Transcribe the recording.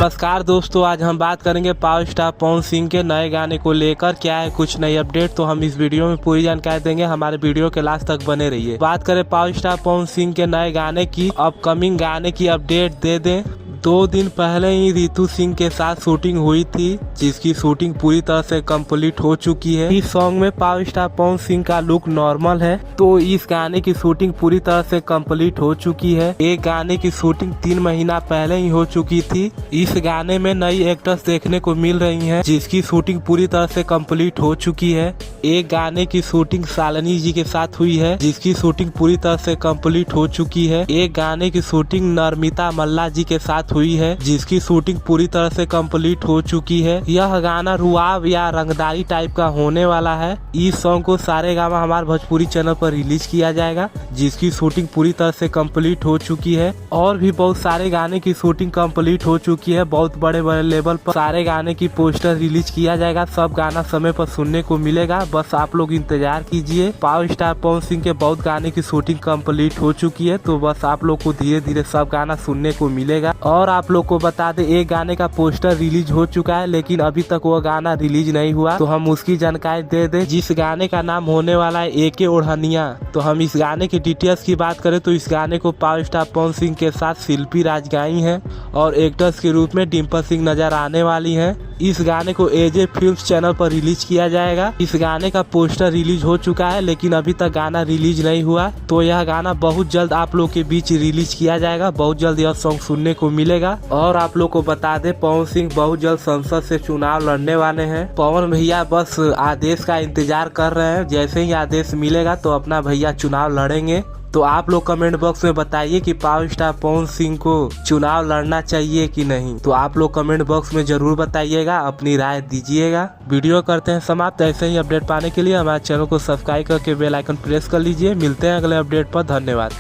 नमस्कार दोस्तों, आज हम बात करेंगे पावर स्टार पवन सिंह के नए गाने को लेकर। क्या है कुछ नई अपडेट, तो हम इस वीडियो में पूरी जानकारी देंगे। हमारे वीडियो के लास्ट तक बने रहिए। बात करें पावर स्टार पवन सिंह के नए गाने की, अपकमिंग गाने की अपडेट दे दें। 2 दिन पहले ही रितु सिंह के साथ शूटिंग हुई थी, जिसकी शूटिंग पूरी तरह से कंप्लीट हो चुकी है। इस सॉन्ग में पावर स्टार पवन सिंह का लुक नॉर्मल है, तो इस गाने की शूटिंग पूरी तरह से कंप्लीट हो चुकी है। एक गाने की शूटिंग 3 महीना पहले ही हो चुकी थी। इस गाने में नई एक्ट्रेस देखने को मिल रही हैं, जिसकी शूटिंग पूरी तरह से कंप्लीट हो चुकी है। एक गाने की शूटिंग शालिनी जी के साथ हुई है, जिसकी शूटिंग पूरी तरह से कंप्लीट हो चुकी है। एक गाने की शूटिंग नर्मिता मल्ला जी के साथ हुई है, जिसकी शूटिंग पूरी तरह से कंप्लीट हो चुकी है। यह गाना रुआब या रंगदारी टाइप का होने वाला है। इस सॉन्ग को सारेगामा हमारे भोजपुरी चैनल पर रिलीज किया जाएगा, जिसकी शूटिंग पूरी तरह से कंप्लीट हो चुकी है। और भी बहुत सारे गाने की शूटिंग कंप्लीट हो चुकी है। बहुत बड़े बड़े लेवल पर सारे गाने की पोस्टर रिलीज किया जाएगा। सब गाना समय पर सुनने को मिलेगा, बस आप लोग इंतजार कीजिए। पावर स्टार पवन सिंह के बहुत गाने की शूटिंग कंप्लीट हो चुकी है, तो बस आप लोग को धीरे धीरे सब गाना सुनने को मिलेगा। और आप लोग को बता दे, एक गाने का पोस्टर रिलीज हो चुका है, लेकिन अभी तक वो गाना रिलीज नहीं हुआ, तो हम उसकी जानकारी दे दे। जिस गाने का नाम होने वाला है एके ओढ़निया। तो हम इस गाने की डिटेल्स की बात करें तो इस गाने को पावर स्टार पवन सिंह के साथ शिल्पी राज गाई हैं और एक्टर्स के रूप में डिम्पल सिंह नजर आने वाली हैं। इस गाने को एजे फिल्म्स चैनल पर रिलीज किया जाएगा। इस गाने का पोस्टर रिलीज हो चुका है, लेकिन अभी तक गाना रिलीज नहीं हुआ, तो यह गाना बहुत जल्द आप लोग के बीच रिलीज किया जाएगा। बहुत जल्द यह सॉन्ग सुनने को मिलेगा। और आप लोग को बता दे, पवन सिंह बहुत जल्द संसद से चुनाव लड़ने वाले हैं। पवन भैया बस आदेश का इंतजार कर रहे हैं। जैसे ही आदेश मिलेगा तो अपना भैया चुनाव लड़ेंगे। तो आप लोग कमेंट बॉक्स में बताइए कि पावर स्टार पवन सिंह को चुनाव लड़ना चाहिए कि नहीं। तो आप लोग कमेंट बॉक्स में जरूर बताइएगा, अपनी राय दीजिएगा। वीडियो करते हैं समाप्त। ऐसे ही अपडेट पाने के लिए हमारे चैनल को सब्सक्राइब करके बेल आइकन प्रेस कर लीजिए। मिलते हैं अगले अपडेट पर। धन्यवाद।